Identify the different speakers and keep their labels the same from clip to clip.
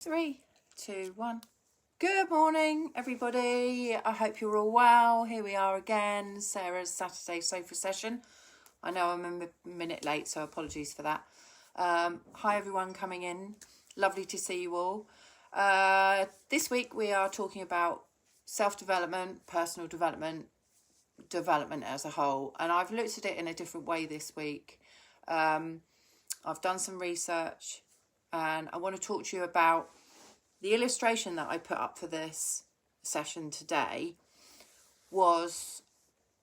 Speaker 1: Three, two, one. Good morning, everybody. I hope you're all well. Here we are again, Sarah's Saturday sofa session. I know I'm a minute late, so apologies for that. Hi, everyone coming in. Lovely to see you all. This week we are talking about self-development, personal development, development as a whole. And I've looked at it in a different way this week. I've done some research and I want to talk to you about the illustration that I put up for this session today was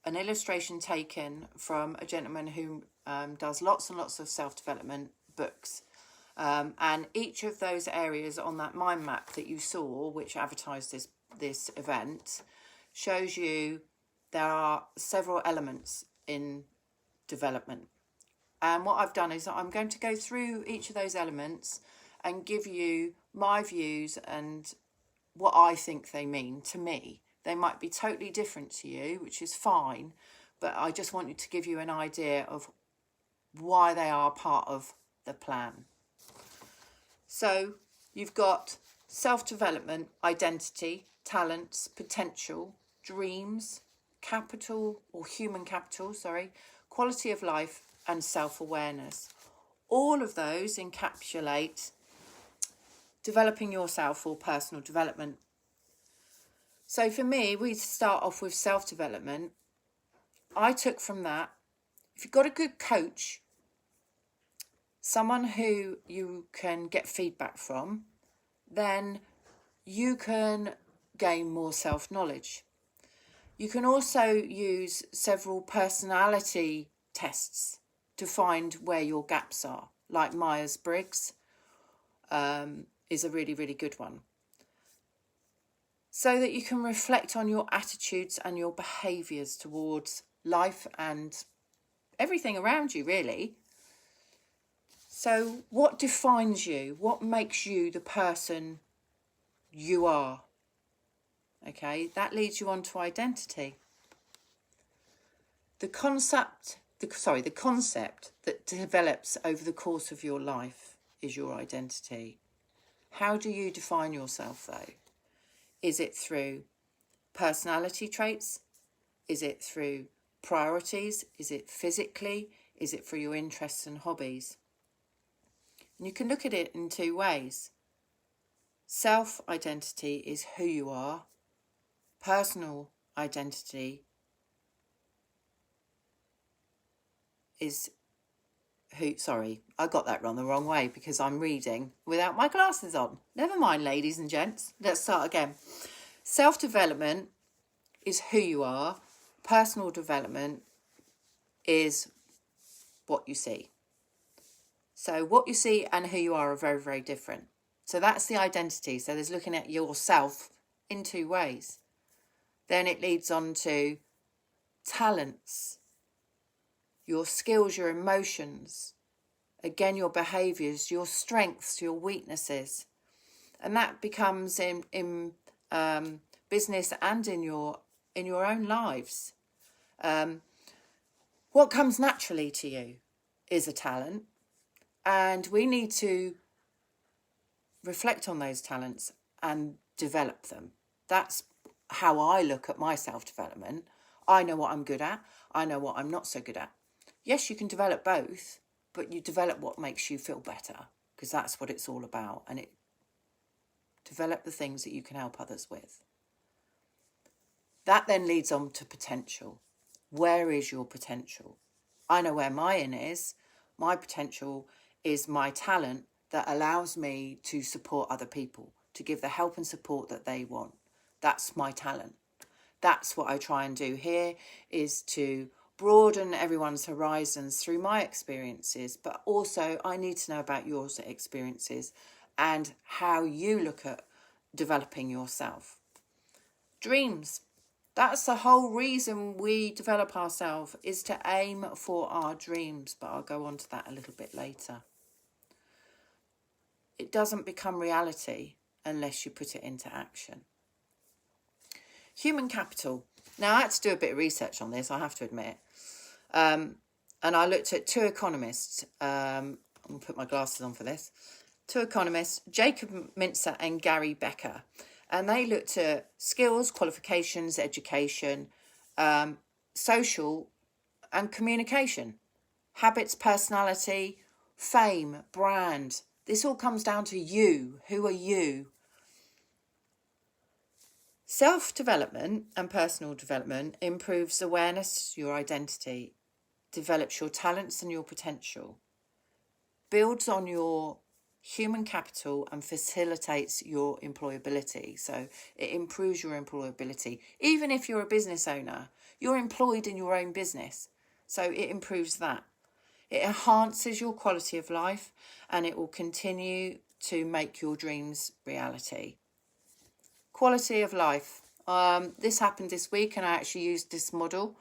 Speaker 1: an illustration taken from a gentleman who does lots and lots of self-development books. And each of those areas on that mind map that you saw, which advertised this event, shows you there are several elements in development. And what I've done is I'm going to go through each of those elements and give you my views and what I think they mean to me. They might be totally different to you, which is fine, but I just wanted to give you an idea of why they are part of the plan. So you've got self-development, identity, talents, potential, dreams, capital or human capital, quality of life and self-awareness. All of those encapsulate developing yourself or personal development. So for me, we start off with self-development. I took from that, if you've got a good coach, someone who you can get feedback from, then you can gain more self-knowledge. You can also use several personality tests to find where your gaps are, like Myers-Briggs is a really, really good one. So that you can reflect on your attitudes and your behaviours towards life and everything around you, really. So what defines you? What makes you the person you are? Okay, that leads you on to identity. The concept that develops over the course of your life is your identity. How do you define yourself, though? Is it through personality traits? Is it through priorities? Is it physically? Is it through your interests and hobbies? And you can look at it in two ways. Self-identity is who you are. Personal identity is I got that the wrong way because I'm reading without my glasses on. Never mind, ladies and gents. Let's start again. Self-development is who you are. Personal development is what you see. So what you see and who you are very, very different. So that's the identity. So there's looking at yourself in two ways. Then it leads on to talents, your skills, your emotions, again, your behaviours, your strengths, your weaknesses. And that becomes in business and in your own lives. What comes naturally to you is a talent. And we need to reflect on those talents and develop them. That's how I look at my self-development. I know what I'm good at. I know what I'm not so good at. Yes, you can develop both, but you develop what makes you feel better, because that's what it's all about. And it develop the things that you can help others with. That then leads on to potential. Where is your potential? I know where mine is. My potential is my talent that allows me to support other people, to give the help and support that they want. That's my talent. That's what I try and do here, is to broaden everyone's horizons through my experiences, but also I need to know about your experiences and how you look at developing yourself. Dreams. That's the whole reason we develop ourselves, is to aim for our dreams, but I'll go on to that a little bit later. It doesn't become reality unless you put it into action. Human capital. Now, I had to do a bit of research on this, I have to admit. And I looked at two economists. I'm going to put my glasses on for this. two economists, Jacob Mintzer and Gary Becker. And they looked at skills, qualifications, education, social and communication, habits, personality, fame, brand. This all comes down to you. Who are you? Self-development and personal development improves awareness, your identity, develops your talents and your potential, builds on your human capital and facilitates your employability. So it improves your employability. Even if you're a business owner, you're employed in your own business. So it improves that. It enhances your quality of life and it will continue to make your dreams reality. Quality of life. This happened this week and I actually used this model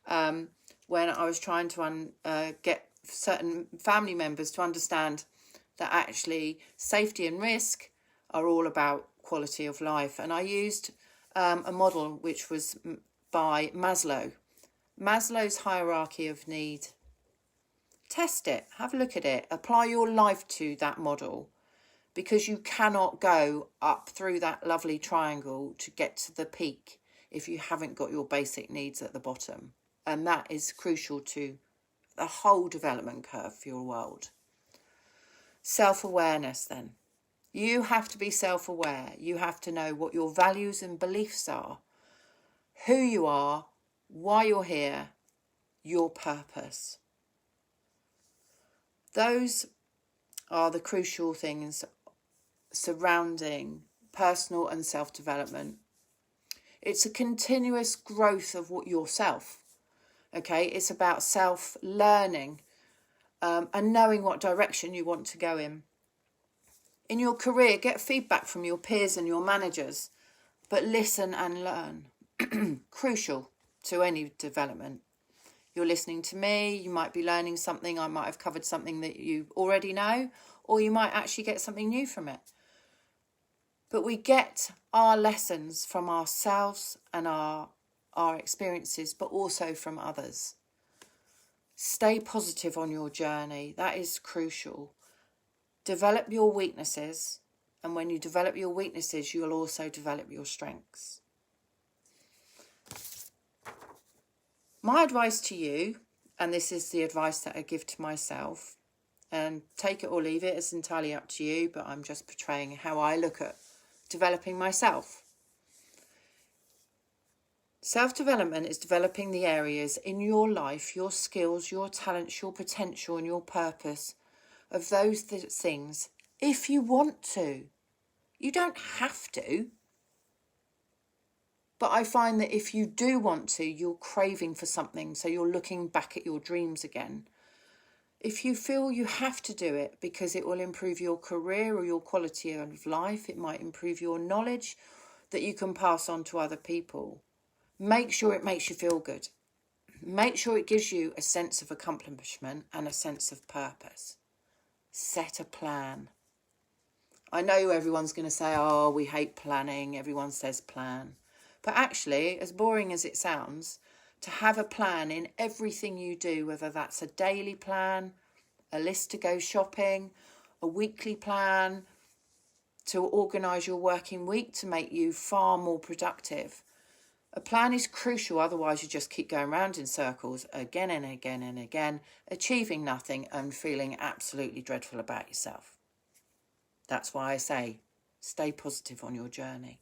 Speaker 1: when I was trying to get certain family members to understand that actually safety and risk are all about quality of life. And I used a model which was by Maslow. Maslow's hierarchy of need. Test it, have a look at it, apply your life to that model, because you cannot go up through that lovely triangle to get to the peak if you haven't got your basic needs at the bottom. And that is crucial to the whole development curve for your world. Self-awareness then. You have to be self-aware. You have to know what your values and beliefs are, who you are, why you're here, your purpose. Those are the crucial things surrounding personal and self-development. It's a continuous growth of what yourself. Okay, it's about self-learning and knowing what direction you want to go in. In your career, get feedback from your peers and your managers, but listen and learn. Crucial to any development. You're listening to me, you might be learning something, I might have covered something that you already know, or you might actually get something new from it. But we get our lessons from ourselves and our experiences, but also from others. Stay positive on your journey. That is crucial. Develop your weaknesses. And when you develop your weaknesses, you'll also develop your strengths. My advice to you, and this is the advice that I give to myself, and take it or leave it, it's entirely up to you, but I'm just portraying how I look at developing myself. Self-development is developing the areas in your life, your skills, your talents, your potential and your purpose of those things if you want to. You don't have to. But I find that if you do want to, you're craving for something, so you're looking back at your dreams again. If you feel you have to do it because it will improve your career or your quality of life, it might improve your knowledge that you can pass on to other people. Make sure it makes you feel good. Make sure it gives you a sense of accomplishment and a sense of purpose. Set a plan. I know everyone's going to say, oh, we hate planning. Everyone says plan. But actually, as boring as it sounds, to have a plan in everything you do, whether that's a daily plan, a list to go shopping, a weekly plan, to organise your working week to make you far more productive. A plan is crucial, otherwise you just keep going round in circles again and again and again, achieving nothing and feeling absolutely dreadful about yourself. That's why I say, stay positive on your journey.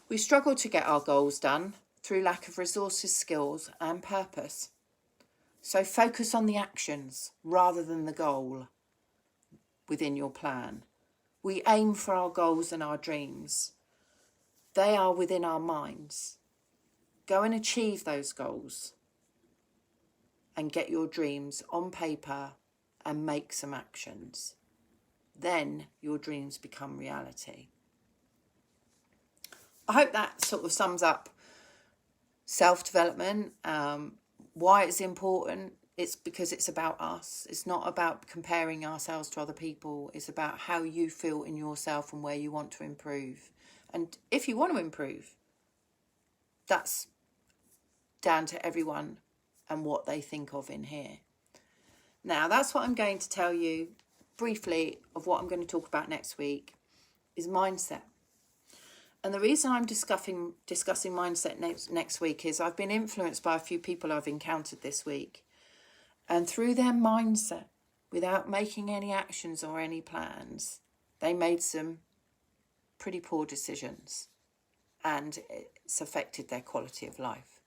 Speaker 1: We struggle to get our goals done through lack of resources, skills and purpose. So focus on the actions rather than the goal within your plan. We aim for our goals and our dreams. They are within our minds. Go and achieve those goals and get your dreams on paper and make some actions. Then your dreams become reality. I hope that sort of sums up self-development, why it's important. It's because it's about us. It's not about comparing ourselves to other people. It's about how you feel in yourself and where you want to improve. And if you want to improve, that's down to everyone and what they think of in here. Now, that's what I'm going to tell you briefly of what I'm going to talk about next week is mindset. And the reason I'm discussing mindset next week is I've been influenced by a few people I've encountered this week. And through their mindset, without making any actions or any plans, they made some pretty poor decisions. And it's affected their quality of life.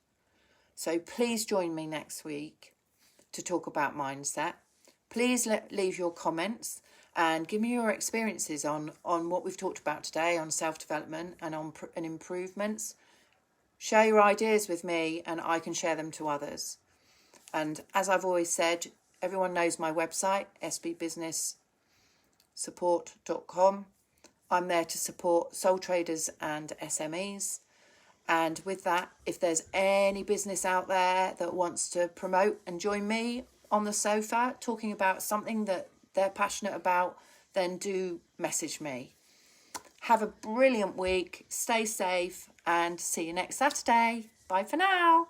Speaker 1: So please join me next week to talk about mindset. Please leave your comments and give me your experiences on what we've talked about today, on self-development and on improvements. Share your ideas with me and I can share them to others. And as I've always said, everyone knows my website, sbbusinesssupport.com. I'm there to support sole traders and SMEs. And with that, if there's any business out there that wants to promote and join me on the sofa talking about something that they're passionate about, then do message me. Have a brilliant week, stay safe, and see you next Saturday. Bye for now.